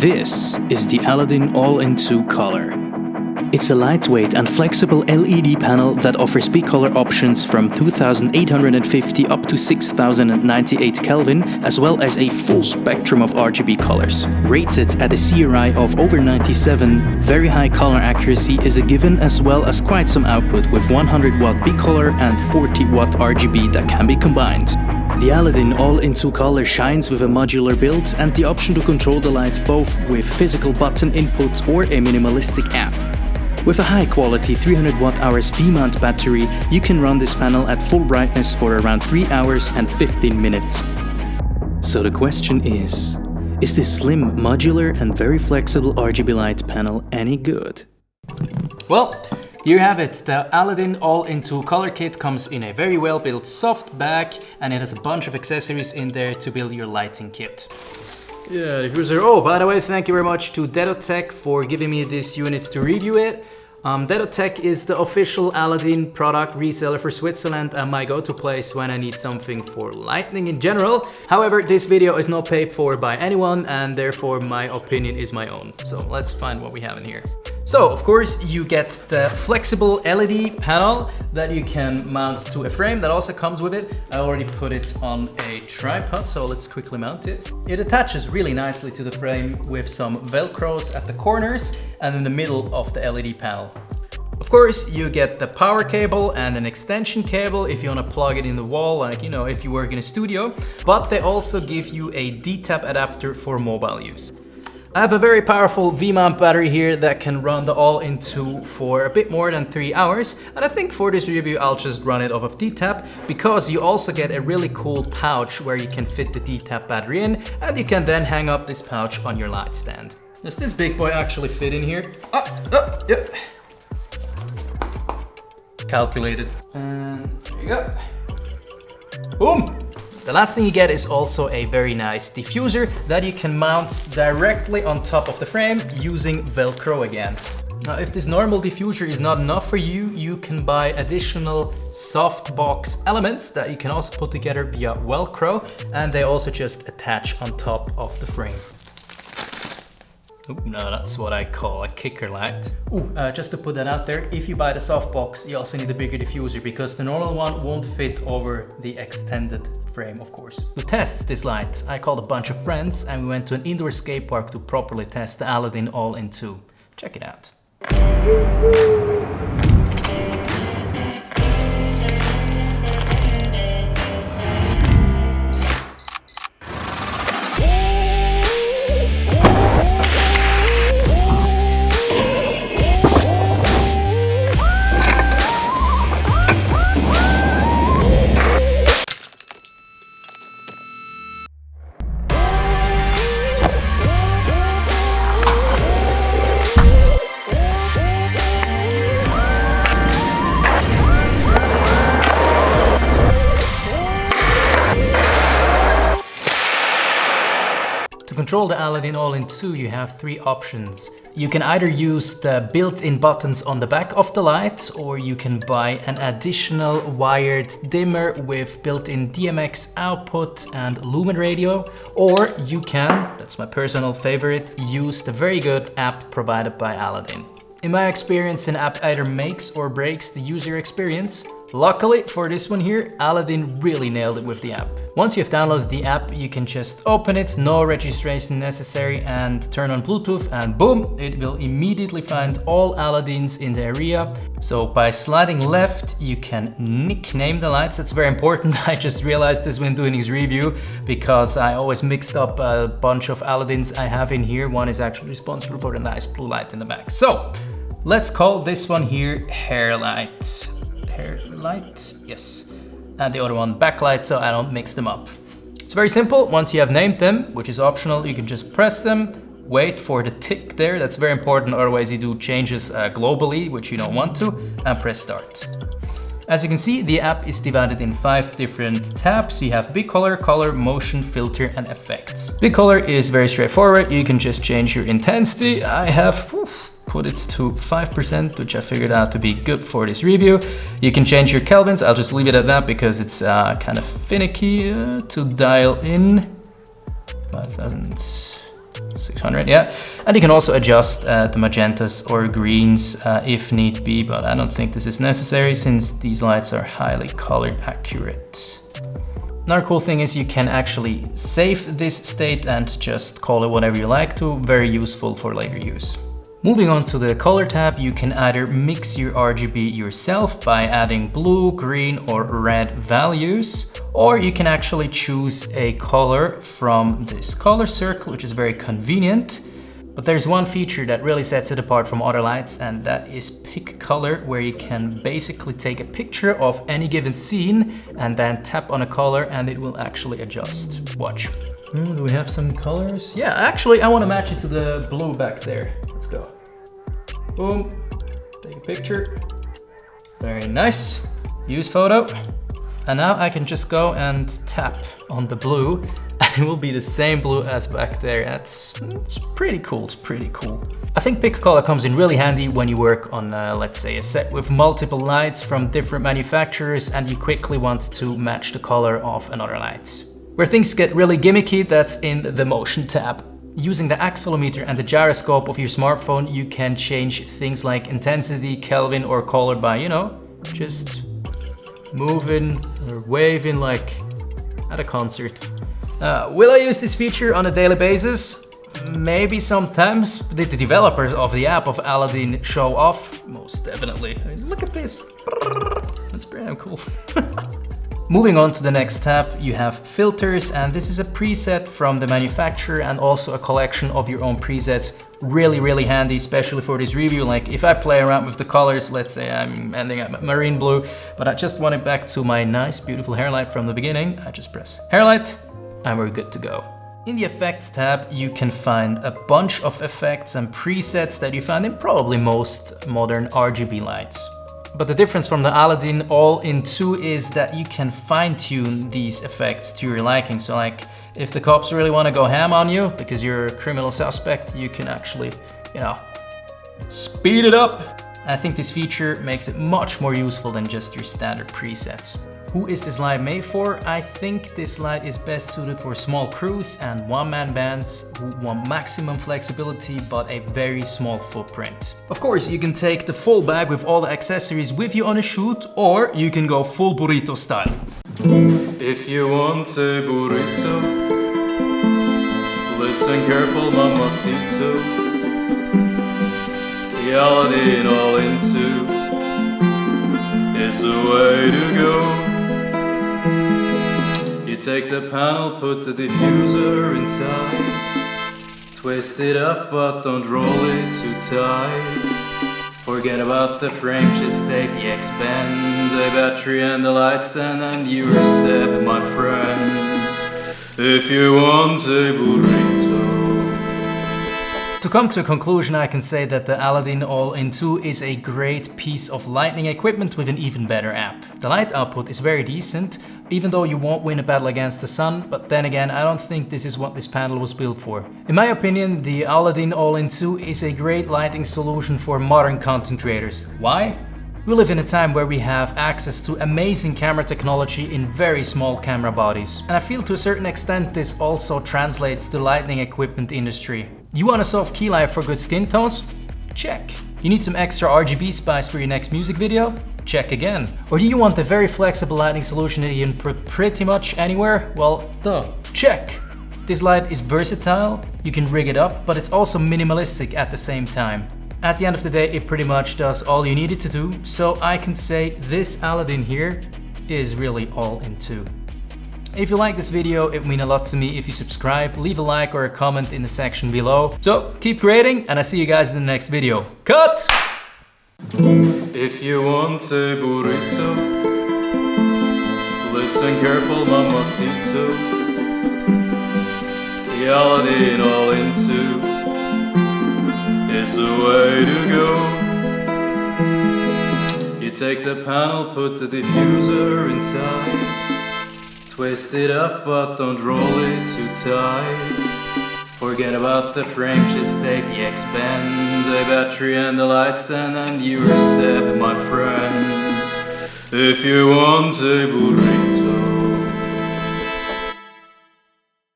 This is the Aladdin All-in 2 color. It's a lightweight and flexible LED panel that offers big color options from 2850 up to 6098 Kelvin, as well as a full spectrum of RGB colors. Rated at a CRI of over 97, very high color accuracy is a given, as well as quite some output with 100 watt big color and 40 watt RGB that can be combined. The Aladdin All-in 2 color shines with a modular build and the option to control the lights both with physical button inputs or a minimalistic app. With a high-quality 300 Wh V-mount battery, you can run this panel at full brightness for around 3 hours and 15 minutes. So the question is this slim, modular and very flexible RGB light panel any good? Well, here you have it. The Aladdin All-in 2 color kit comes in a very well-built soft bag, and it has a bunch of accessories in there to build your lighting kit. Yeah, the user. Oh, by the way, thank you very much to Dedotech for giving me this unit to review it. Dedotech is the official Aladdin product reseller for Switzerland and my go-to place when I need something for lighting in general. However, this video is not paid for by anyone and therefore my opinion is my own. So let's find what we have in here. So, of course, you get the flexible LED panel that you can mount to a frame that also comes with it. I already put it on a tripod, so let's quickly mount it. It attaches really nicely to the frame with some Velcros at the corners and in the middle of the LED panel. Of course, you get the power cable and an extension cable if you want to plug it in the wall, like, you know, if you work in a studio. But they also give you a D-tap adapter for mobile use. I have a very powerful V-mount battery here that can run the All-in 2 for a bit more than 3 hours, and I think for this review I'll just run it off of D-tap, because you also get a really cool pouch where you can fit the D-tap battery in, and you can then hang up this pouch on your light stand. Does this big boy actually fit in here? Yeah. Calculated. And there you go. Boom! The last thing you get is also a very nice diffuser that you can mount directly on top of the frame using Velcro again. Now, if this normal diffuser is not enough for you, you can buy additional softbox elements that you can also put together via Velcro, and they also just attach on top of the frame. Oop, no, that's what I call a kicker light. Just to put that out there, if you buy the softbox, you also need a bigger diffuser because the normal one won't fit over the extended frame, of course. To test this light, I called a bunch of friends and we went to an indoor skate park to properly test the Aladdin All-in 2. Check it out. To control the Aladdin All-in 2, you have 3 options. You can either use the built-in buttons on the back of the light, or you can buy an additional wired dimmer with built-in DMX output and lumen radio, or you can, that's my personal favorite, use the very good app provided by Aladdin. In my experience, an app either makes or breaks the user experience. Luckily for this one here, Aladdin really nailed it with the app. Once you've downloaded the app, you can just open it, no registration necessary, and turn on Bluetooth, and boom, it will immediately find all Aladdins in the area. So by sliding left, you can nickname the lights. That's very important. I just realized this when doing this review because I always mixed up a bunch of Aladdins I have in here. One is actually responsible for the nice blue light in the back. So let's call this one here hair light. Hair light, yes. And the other one backlight, so I don't mix them up. It's very simple. Once you have named them, which is optional, you can just press them, wait for the tick there. That's very important, otherwise you do changes globally, which you don't want to, and press start. As you can see, the app is divided in 5 different tabs. You have big color, color, motion, filter, and effects. Big color is very straightforward. You can just change your intensity. I have put it to 5%, which I figured out to be good for this review. You can change your kelvins. I'll just leave it at that because it's kind of finicky to dial in. 5000. 600, yeah. And you can also adjust the magentas or greens if need be, but I don't think this is necessary since these lights are highly color accurate. Another cool thing is you can actually save this state and just call it whatever you like to. Very useful for later use. Moving on to the color tab, you can either mix your RGB yourself by adding blue, green or red values, or you can actually choose a color from this color circle, which is very convenient. But there's one feature that really sets it apart from other lights, and that is pick color, where you can basically take a picture of any given scene and then tap on a color and it will actually adjust. Watch. Do we have some colors? Yeah, actually I want to match it to the blue back there. Let's go. Boom. Take a picture. Very nice. Use photo. And now I can just go and tap on the blue and it will be the same blue as back there. It's pretty cool, it's pretty cool. I think pick color comes in really handy when you work on, let's say, a set with multiple lights from different manufacturers and you quickly want to match the color of another light. Where things get really gimmicky, that's in the motion tab. Using the accelerometer and the gyroscope of your smartphone, you can change things like intensity, Kelvin or color by, you know, just moving or waving like at a concert. Will I use this feature on a daily basis? Maybe sometimes. Did the developers of the app of Aladdin show off? Most definitely. I mean, look at this. That's pretty damn cool. Moving on to the next tab, you have filters, and this is a preset from the manufacturer and also a collection of your own presets. Really handy, especially for this review. Like if I play around with the colors, let's say I'm ending at marine blue, but I just want it back to my nice, beautiful hair light from the beginning. I just press hair light and we're good to go. In the effects tab, you can find a bunch of effects and presets that you find in probably most modern RGB lights. But the difference from the Aladdin ALL-IN 2 is that you can fine-tune these effects to your liking. So like, if the cops really want to go ham on you because you're a criminal suspect, you can actually, you know, speed it up. I think this feature makes it much more useful than just your standard presets. Who is this light made for? I think this light is best suited for small crews and one-man bands who want maximum flexibility but a very small footprint. Of course, you can take the full bag with all the accessories with you on a shoot, or you can go full burrito style. If you want a burrito, listen careful, mamacito. The Aladdin ALL-IN 2 is the way to go. You take the panel, put the diffuser inside, twist it up but don't roll it too tight. Forget about the frame, just take the expand, the battery and the lights stand, and you are set, my friend. If you want a burrito. To come to a conclusion, I can say that the Aladdin ALL-IN 2 is a great piece of lighting equipment with an even better app. The light output is very decent, even though you won't win a battle against the sun, but then again, I don't think this is what this panel was built for. In my opinion, the Aladdin ALL-IN 2 is a great lighting solution for modern content creators. Why? We live in a time where we have access to amazing camera technology in very small camera bodies. And I feel to a certain extent this also translates to the lighting equipment industry. You want a soft key light for good skin tones? Check. You need some extra RGB spice for your next music video? Check again. Or do you want a very flexible lighting solution that you can put pretty much anywhere? Well, duh. Check. This light is versatile, you can rig it up, but it's also minimalistic at the same time. At the end of the day, it pretty much does all you need it to do, so I can say this Aladdin here is really ALL-IN 2. If you like this video, it would mean a lot to me if you subscribe, leave a like or a comment in the section below. So keep creating, and I see you guys in the next video. Cut! If you want a burrito, listen careful, mamacito. The Aladdin ALL-IN 2 is the way to go. You take the panel, put the diffuser inside, twist it up but don't roll it too tight. Forget about the frame, just take the expand, the battery and the light stand, and you are set, my friend. If you want a burrito.